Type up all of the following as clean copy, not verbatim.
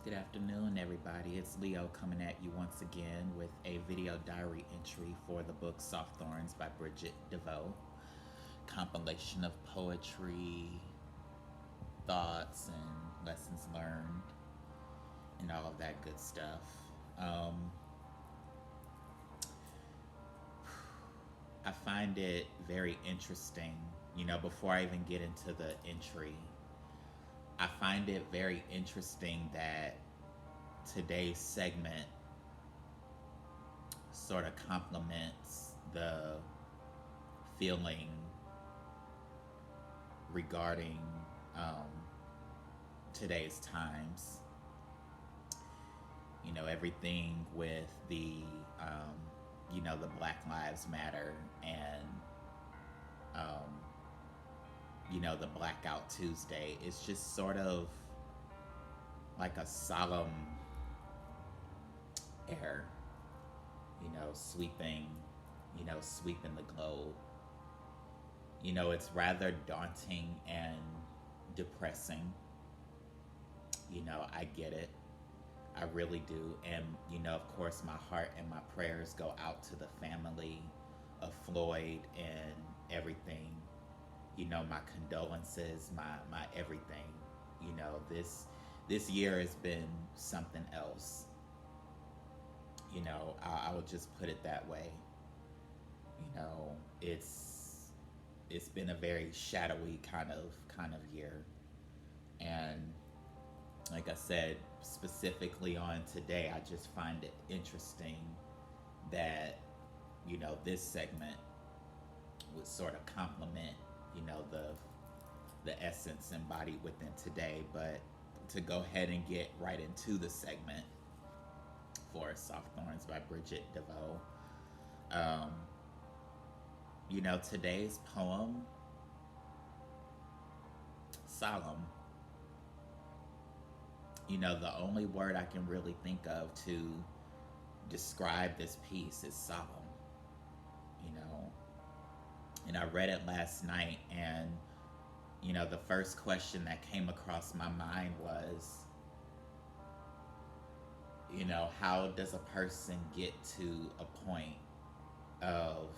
Good afternoon, everybody. It's Leo coming at you once again with a video diary entry for the book Soft Thorns by Bridgett Devoue. Compilation of poetry, thoughts, and lessons learned, and all of that good stuff. Um, I find it very interesting, before I even get into the entry, I find it very interesting that today's segment sort of complements the feeling regarding um, today's times. Everything with the Black Lives Matter and, um, the Blackout Tuesday. It's just sort of like a solemn air, sweeping, sweeping the globe. It's rather daunting and depressing. I get it. I really do. And, of course, my heart and my prayers go out to the family of Floyd and everything. My condolences, my everything. This year has been something else. I would just put it that way. You know, it's been a very shadowy kind of year. And like I said, specifically on today, I just find it interesting that, this segment would sort of complement, the essence embodied within today. But to go ahead and get right into the segment for Soft Thorns by Bridgett Devoue, um, today's poem, solemn. The only word I can really think of to describe this piece is solemn. You know, and I read it last night, and the first question that came across my mind was, how does a person get to a point of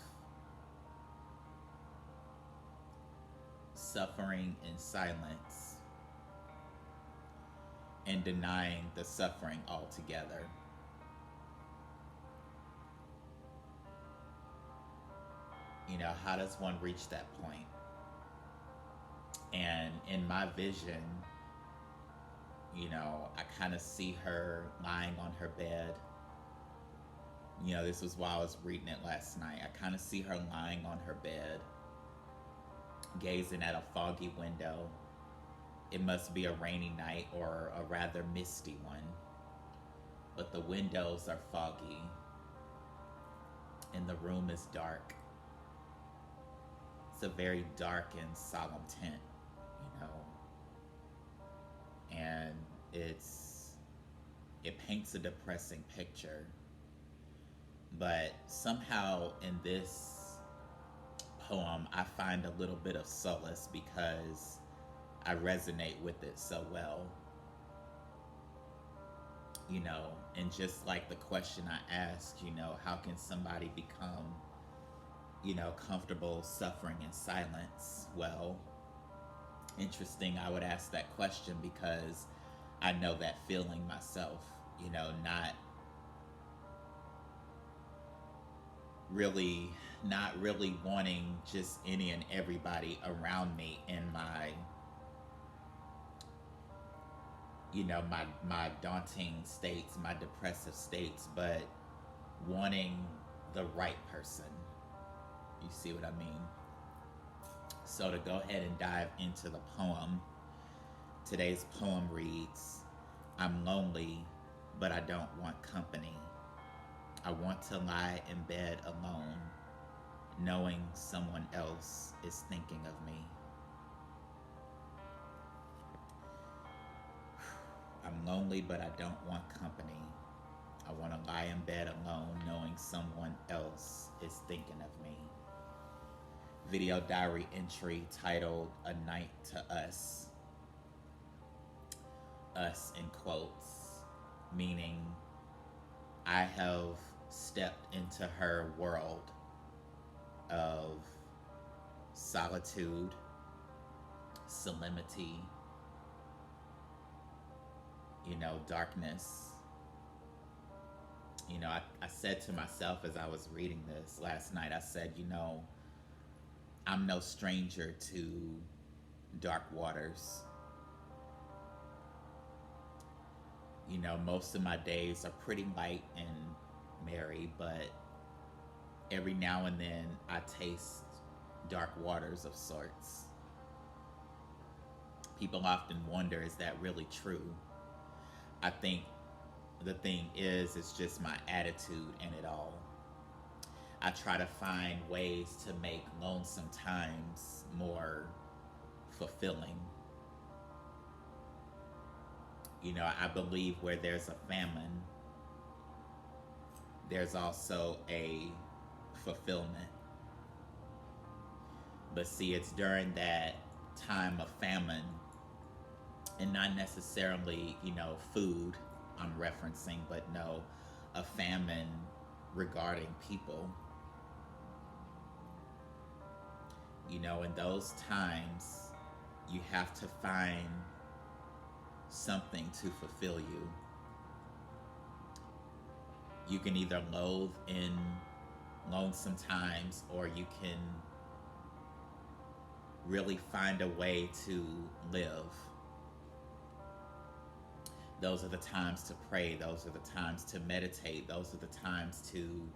suffering in silence and denying the suffering altogether? How does one reach that point? And in my vision, I kind of see her lying on her bed. This was while I was reading it last night. I kind of see her lying on her bed, gazing at a foggy window. It must be a rainy night or a rather misty one, but the windows are foggy and the room is dark. It's a very dark and solemn tent, and it paints a depressing picture. But somehow in this poem, I find a little bit of solace because I resonate with it so well. And just like the question I asked, how can somebody become, comfortable suffering in silence? Well, interesting I would ask that question because I know that feeling myself, not really wanting just any and everybody around me in my my daunting states, my depressive states, but wanting the right person. You see what I mean? So to go ahead and dive into the poem, today's poem reads, I'm lonely, but I don't want company. I want to lie in bed alone, knowing someone else is thinking of me. I'm lonely, but I don't want company. I want to lie in bed alone, knowing someone else is thinking of me. Video diary entry titled A Night to Us. Us in quotes. meaning I have stepped into her world of solitude, solemnity, darkness. I said to myself as I was reading this last night, I said, I'm no stranger to dark waters. Most of my days are pretty light and merry, but every now and then I taste dark waters of sorts. People often wonder, is that really true? I think the thing is, it's just my attitude in it all. I try to find ways to make lonesome times more fulfilling. I believe where there's a famine, there's also a fulfillment. But see, it's during that time of famine, and not necessarily, food I'm referencing, but no, a famine regarding people. In those times, you have to find something to fulfill you. You can either loathe in lonesome times, or you can really find a way to live. Those are the times to pray. Those are the times to meditate. Those are the times to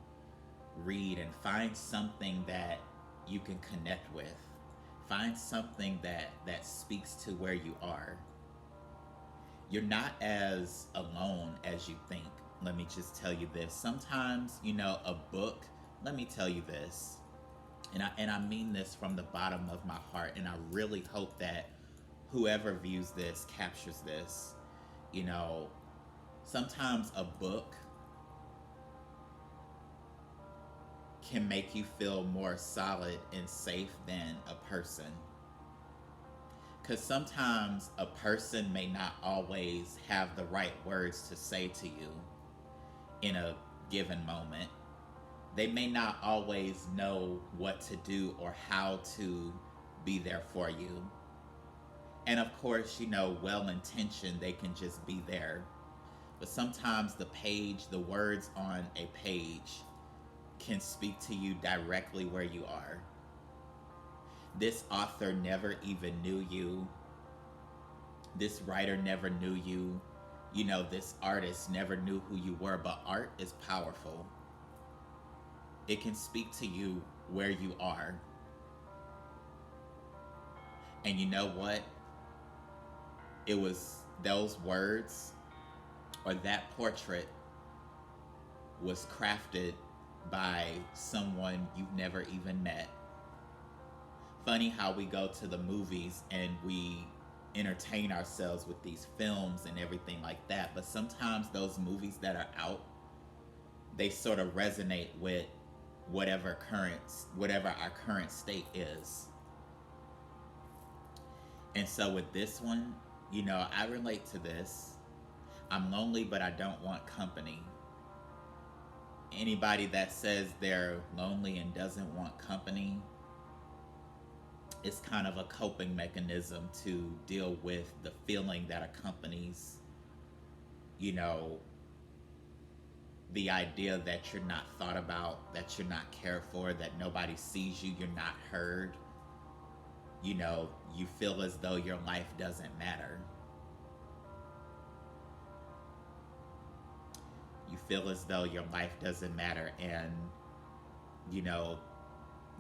read and find something that you can connect with. Find something that speaks to where you are. You're not as alone as you think. Let me just tell you this. Sometimes, a book, let me tell you this, and I mean this from the bottom of my heart, and I really hope that whoever views this captures this. Sometimes a book can make you feel more solid and safe than a person. Because sometimes a person may not always have the right words to say to you in a given moment. They may not always know what to do or how to be there for you. And of course, well-intentioned, they can just be there. But sometimes the words on a page can speak to you directly where you are. This author never even knew you. This writer never knew you. This artist never knew who you were, but art is powerful. It can speak to you where you are. And you know what? It was those words, or that portrait was crafted by someone you've never even met. Funny how we go to the movies and we entertain ourselves with these films and everything like that, but sometimes those movies that are out, they sort of resonate with whatever our current state is. And so with this one, I relate to this. I'm lonely, but I don't want company. Anybody that says they're lonely and doesn't want company, it's kind of a coping mechanism to deal with the feeling that accompanies, the idea that you're not thought about, that you're not cared for, that nobody sees you, you're not heard. You feel as though your life doesn't matter. You feel as though your life doesn't matter, and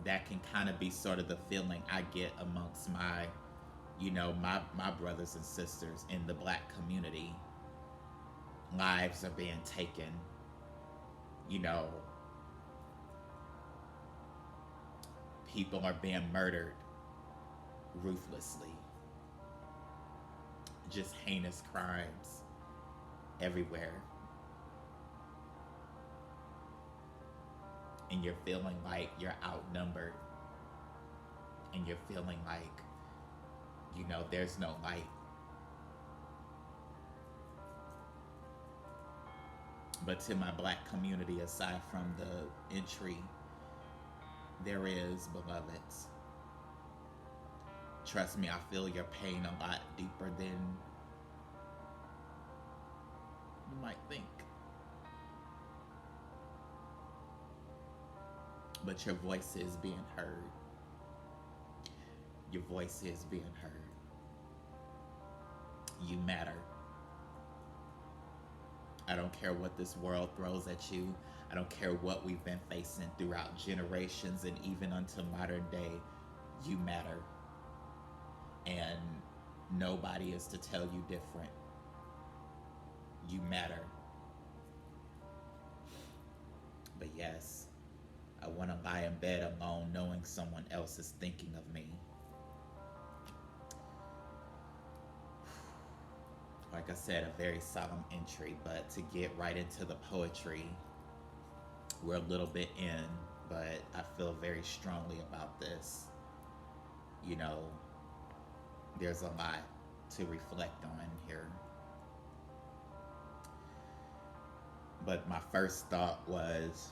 that can kind of be sort of the feeling I get amongst my brothers and sisters in the Black community. Lives are being taken. People are being murdered ruthlessly. Just heinous crimes everywhere. And you're feeling like you're outnumbered. And you're feeling like, there's no light. But to my black community, aside from the entry, there is, beloveds. Trust me, I feel your pain a lot deeper than you might think. But your voice is being heard. Your voice is being heard. You matter. I don't care what this world throws at you. I don't care what we've been facing throughout generations and even until modern day. You matter. And nobody is to tell you different. You matter. But yes, I want to lie in bed alone knowing someone else is thinking of me. Like I said, a very solemn entry, but to get right into the poetry, we're a little bit in, but I feel very strongly about this. You know, there's a lot to reflect on here. But my first thought was,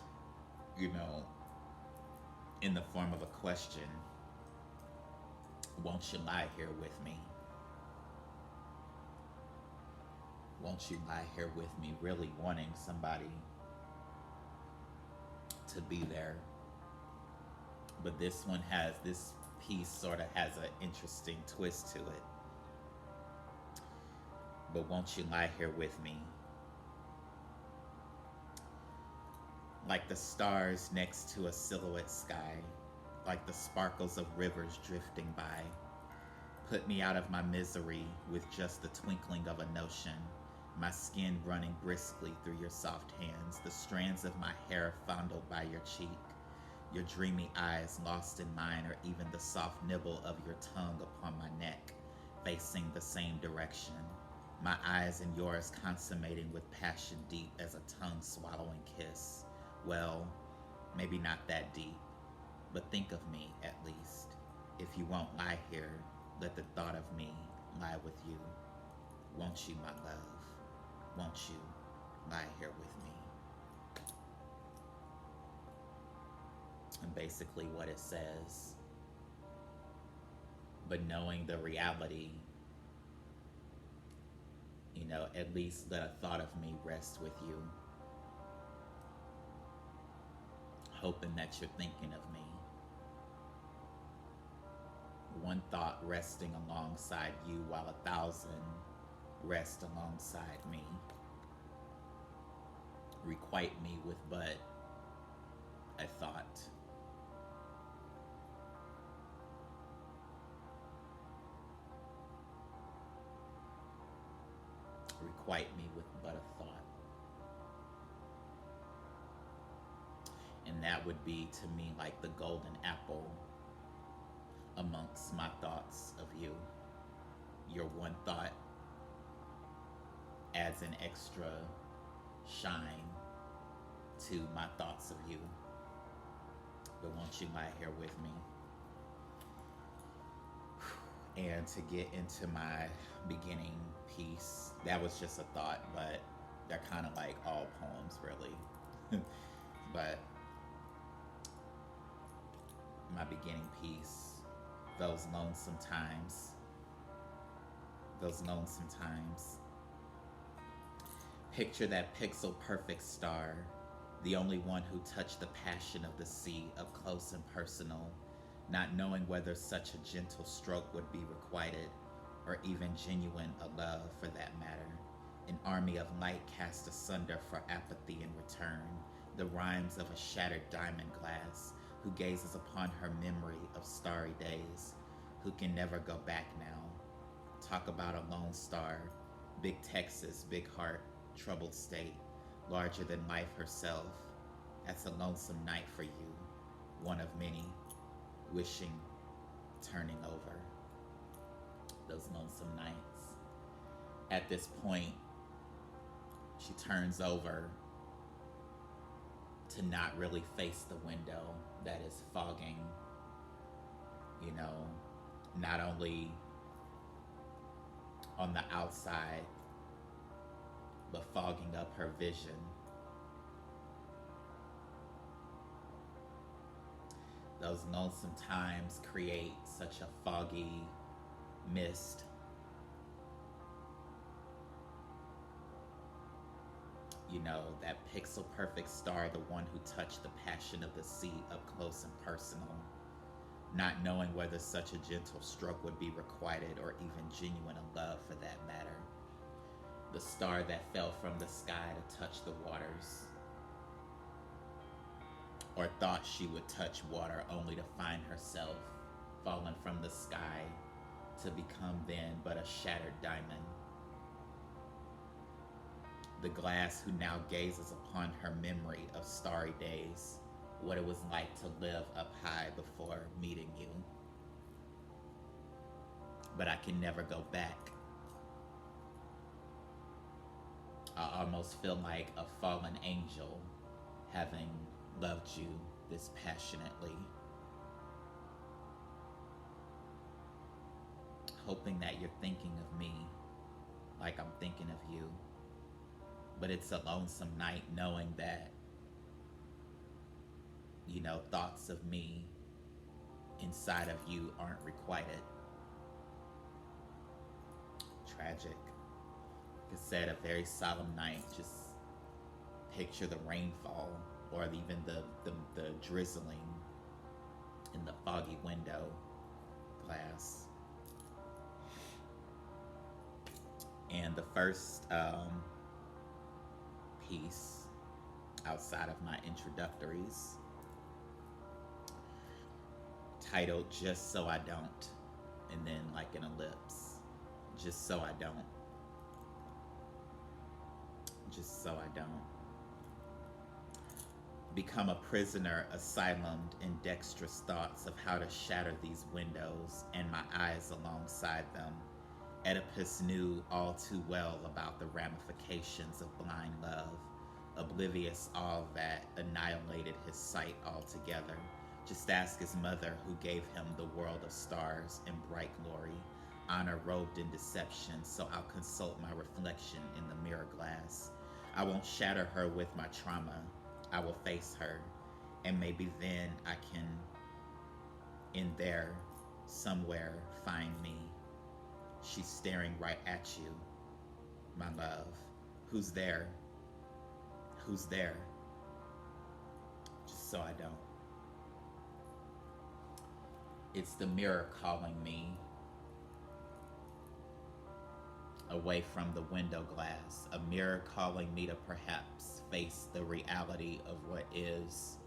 you know, in the form of a question, won't you lie here with me? Won't you lie here with me? Really wanting somebody to be there. But this piece sort of has an interesting twist to it. But won't you lie here with me? Like the stars next to a silhouette sky, like the sparkles of rivers drifting by. Put me out of my misery with just the twinkling of a notion. My skin running briskly through your soft hands, the strands of my hair fondled by your cheek, your dreamy eyes lost in mine, or even the soft nibble of your tongue upon my neck, facing the same direction. My eyes and yours consummating with passion deep as a tongue-swallowing kiss. Well, maybe not that deep, but think of me at least. If you won't lie here, let the thought of me lie with you. Won't you, my love? Won't you lie here with me? And basically what it says. But knowing the reality, you know, at least let a thought of me rest with you. Hoping that you're thinking of me. One thought resting alongside you while 1,000 rest alongside me. Requite me with but a thought. Requite me with but a thought. And that would be to me like the golden apple amongst my thoughts of you. Your one thought adds an extra shine to my thoughts of you. But won't you lie here with me? And to get into my beginning piece, that was just a thought, but they're kind of like all poems, really. But my beginning piece, those lonesome times. Picture that pixel perfect star, the only one who touched the passion of the sea up close and personal, not knowing whether such a gentle stroke would be requited, or even genuine a love for that matter. An army of light cast asunder for apathy in return, the rhymes of a shattered diamond glass, who gazes upon her memory of starry days, who can never go back now. Talk about a lone star, big Texas, big heart, troubled state, larger than life herself. That's a lonesome night for you, one of many, wishing, turning over. Those lonesome nights. At this point, she turns over to not really face the window that is fogging, you know, not only on the outside, but fogging up her vision. Those lonesome times create such a foggy mist. You know, that pixel perfect star, the one who touched the passion of the sea up close and personal, not knowing whether such a gentle stroke would be requited or even genuine a love for that matter. The star that fell from the sky to touch the waters, or thought she would touch water only to find herself fallen from the sky to become then but a shattered diamond. The glass who now gazes upon her memory of starry days, what it was like to live up high before meeting you. But I can never go back. I almost feel like a fallen angel having loved you this passionately, hoping that you're thinking of me like I'm thinking of you. But it's a lonesome night knowing that, you know, thoughts of me inside of you aren't requited. Tragic. Like I said, a very solemn night. Just picture the rainfall or even the drizzling in the foggy window glass. And the first piece outside of my introductories, titled Just So I Don't, and then like an ellipse, just so I don't, just so I don't become a prisoner asylumed in dexterous thoughts of how to shatter these windows and my eyes alongside them. Oedipus knew all too well about the ramifications of blind love, oblivious all that annihilated his sight altogether. Just ask his mother, who gave him the world of stars and bright glory, honor robed in deception, so I'll consult my reflection in the mirror glass. I won't shatter her with my trauma. I will face her, and maybe then I can, in there, somewhere, find me. She's staring right at you, my love. Who's there? Who's there? Just so I don't. It's the mirror calling me away from the window glass, a mirror calling me to perhaps face the reality of what is,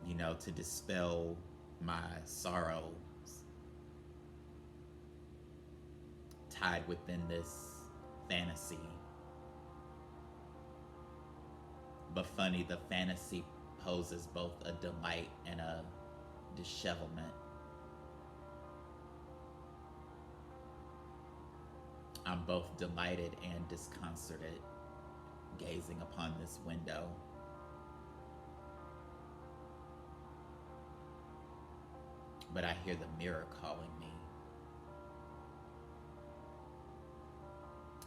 you know, to dispel my sorrows tied within this fantasy. But funny, the fantasy poses both a delight and a dishevelment. I'm both delighted and disconcerted gazing upon this window. But I hear the mirror calling me.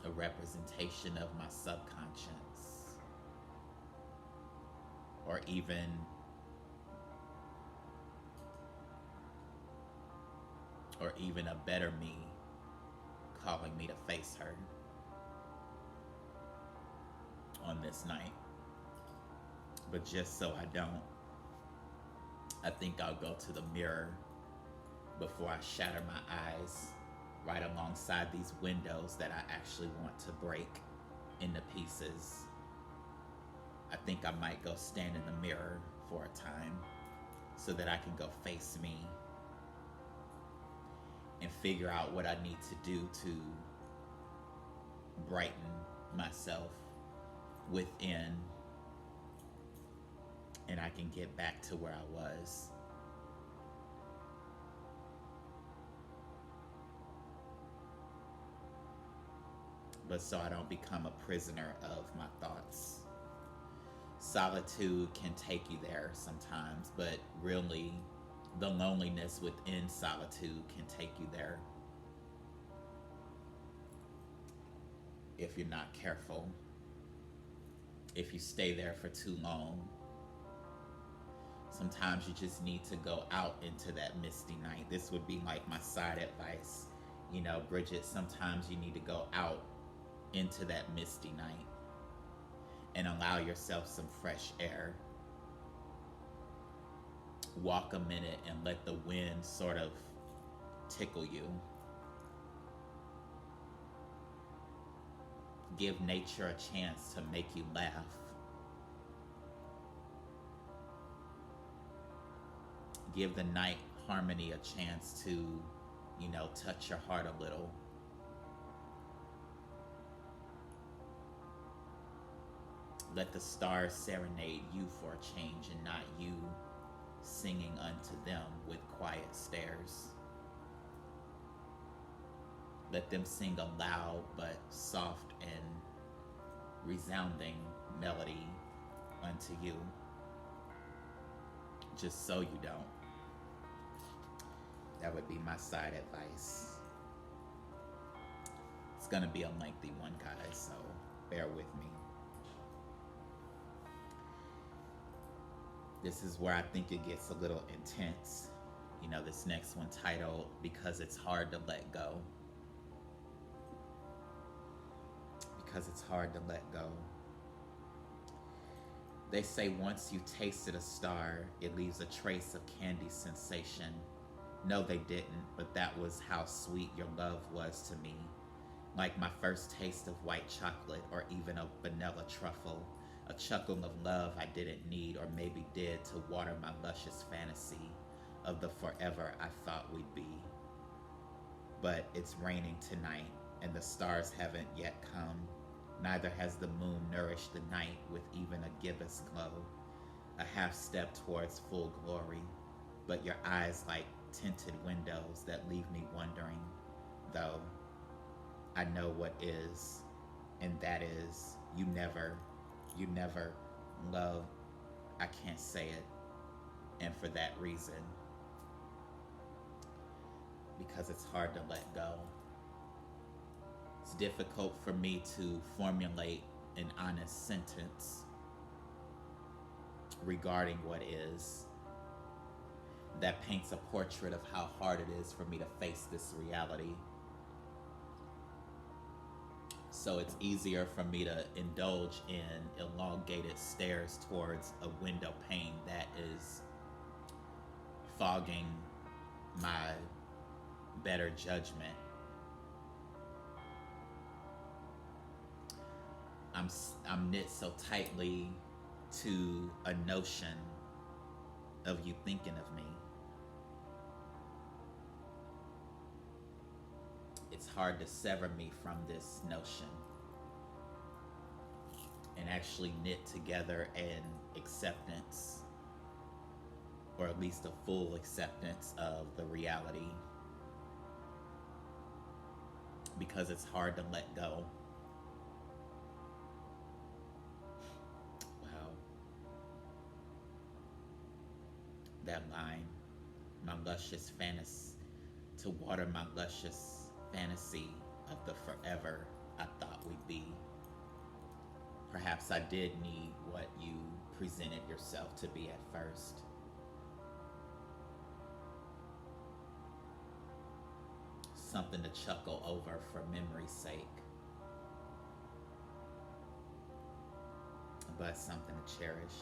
A representation of my subconscious. Or even a better me calling me to face her on this night. But just so I don't, I think I'll go to the mirror before I shatter my eyes right alongside these windows that I actually want to break into pieces. I think I might go stand in the mirror for a time so that I can go face me and figure out what I need to do to brighten myself within, and I can get back to where I was. But so I don't become a prisoner of my thoughts. Solitude can take you there sometimes, but really, the loneliness within solitude can take you there if you're not careful, if you stay there for too long. Sometimes you just need to go out into that misty night. This would be like my side advice. You know, Bridgett, sometimes you need to go out into that misty night and allow yourself some fresh air. Walk a minute and let the wind sort of tickle you. Give nature a chance to make you laugh. Give the night harmony a chance to, you know, touch your heart a little. Let the stars serenade you for a change and not you singing unto them with quiet stares. Let them sing a loud but soft and resounding melody unto you, just so you don't. That would be my side advice. It's gonna be a lengthy one, guys, so bear with me. This is where I think it gets a little intense. You know, this next one titled, Because It's Hard to Let Go. Because it's hard to let go. They say once you tasted a star, it leaves a trace of candy sensation. No, they didn't, but that was how sweet your love was to me. Like my first taste of white chocolate or even a vanilla truffle. A chuckle of love I didn't need or maybe did to water my luscious fantasy of the forever I thought we'd be. But it's raining tonight and the stars haven't yet come. Neither has the moon nourished the night with even a gibbous glow. A half step towards full glory, but your eyes like tinted windows that leave me wondering, though I know what is, and that is you never love. I can't say it, and for that reason, because it's hard to let go. It's difficult for me to formulate an honest sentence regarding what is that paints a portrait of how hard it is for me to face this reality. So it's easier for me to indulge in elongated stares towards a window pane that is fogging my better judgment. I'm knit so tightly to a notion of you thinking of me. It's hard to sever me from this notion and actually knit together an acceptance, or at least a full acceptance of the reality, because it's hard to let go. Wow. That line, my luscious fantasy, to water my luscious fantasy of the forever I thought we'd be. Perhaps I did need what you presented yourself to be at first. Something to chuckle over for memory's sake, but something to cherish.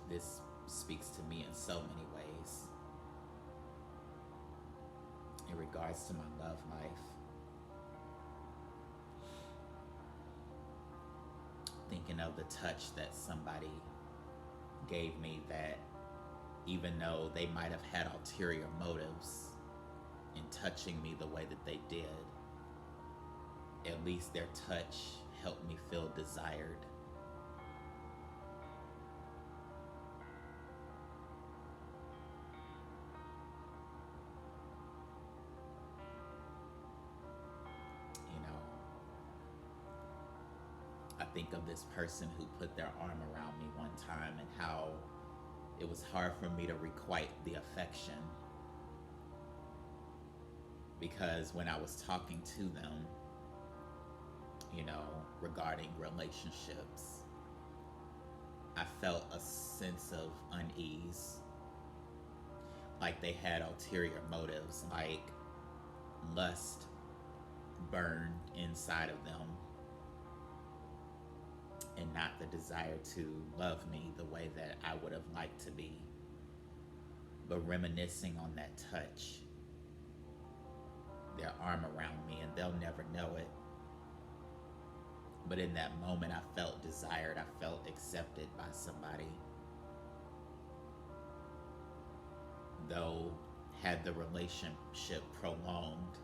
This speaks to me in so many ways in regards to my love life. Thinking of the touch that somebody gave me, that even though they might have had ulterior motives in touching me the way that they did, at least their touch helped me feel desired. I think of this person who put their arm around me one time and how it was hard for me to requite the affection, because when I was talking to them, you know, regarding relationships. I felt a sense of unease, like they had ulterior motives, like lust burned inside of them, and not the desire to love me the way that I would have liked to be. But reminiscing on that touch, their arm around me, and they'll never know it. But in that moment, I felt desired. I felt accepted by somebody. Though, had the relationship prolonged,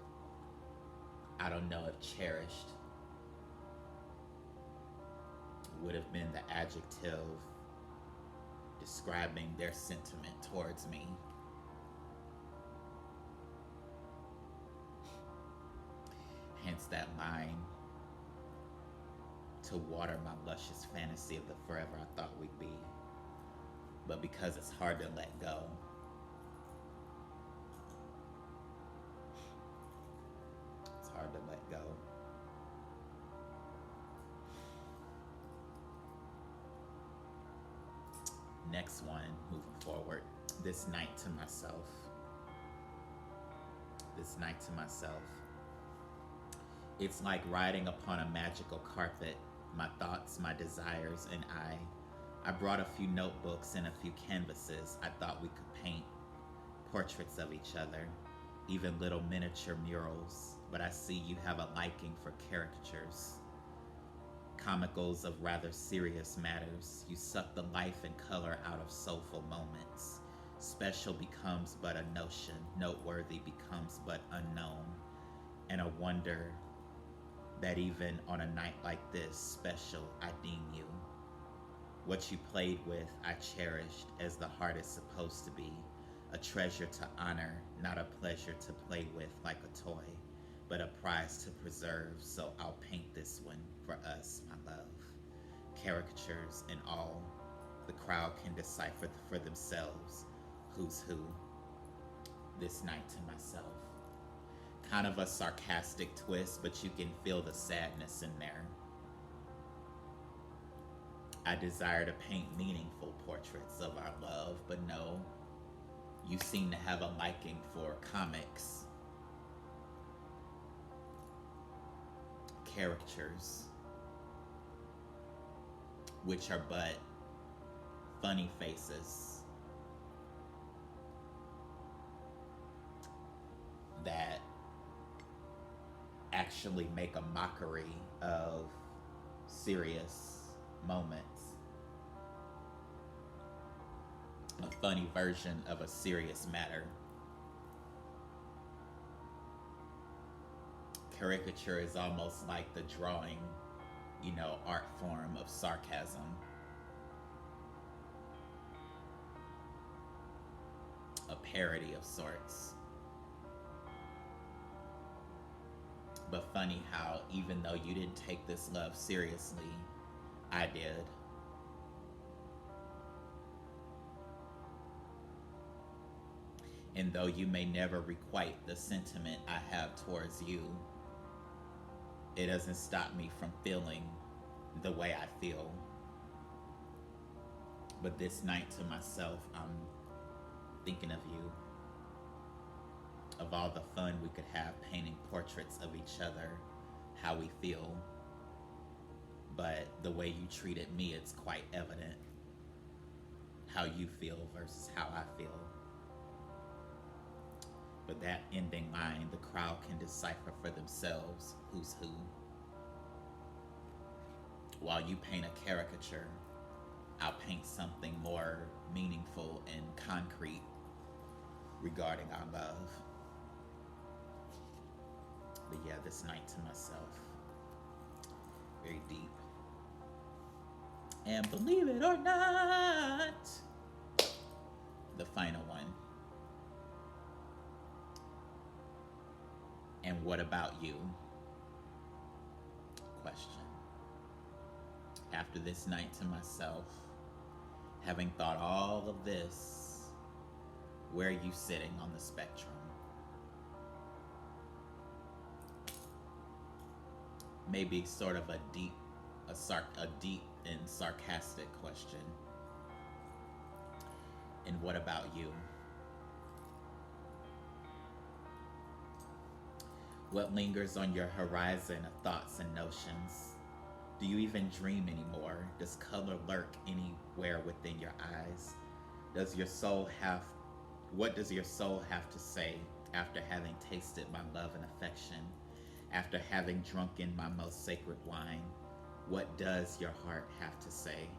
I don't know if cherished would have been the adjective describing their sentiment towards me. Hence that line, to water my luscious fantasy of the forever I thought we'd be. But because it's hard to let go, it's hard to let go. Next one, moving forward. This night to myself. This night to myself. It's like riding upon a magical carpet, my thoughts, my desires, and I brought a few notebooks and a few canvases. I thought we could paint portraits of each other, even little miniature murals, but I see you have a liking for caricatures, comicals of rather serious matters. You suck the life and color out of soulful moments. Special becomes but a notion, noteworthy becomes but unknown, and a wonder that even on a night like this, special I deem you. What you played with, I cherished as the heart is supposed to be, a treasure to honor, not a pleasure to play with like a toy, but a prize to preserve. So I'll paint this one for us, my love. Caricatures and all, the crowd can decipher for themselves who's who. This night to myself. Kind of a sarcastic twist, but you can feel the sadness in there. I desire to paint meaningful portraits of our love, but no, you seem to have a liking for comics, caricatures, which are but funny faces that actually make a mockery of serious moments. A funny version of a serious matter. Caricature is almost like the drawing, art form of sarcasm. A parody of sorts. But funny how even though you didn't take this love seriously, I did. And though you may never requite the sentiment I have towards you, it doesn't stop me from feeling the way I feel. But this night to myself, I'm thinking of you. Of all the fun we could have painting portraits of each other, how we feel. But the way you treated me, it's quite evident how you feel versus how I feel. But that ending line, the crowd can decipher for themselves who's who. While you paint a caricature, I'll paint something more meaningful and concrete regarding our love. But yeah, this night to myself, very deep. And believe it or not, the final one. And what about you? Question. After this night to myself, having thought all of this, where are you sitting on the spectrum? maybe sort of a deep and sarcastic question. And what about you? What lingers on your horizon of thoughts and notions? Do you even dream anymore? Does color lurk anywhere within your eyes? Does your soul have What does your soul have to say after having tasted my love and affection? After having drunken my most sacred wine? What does your heart have to say?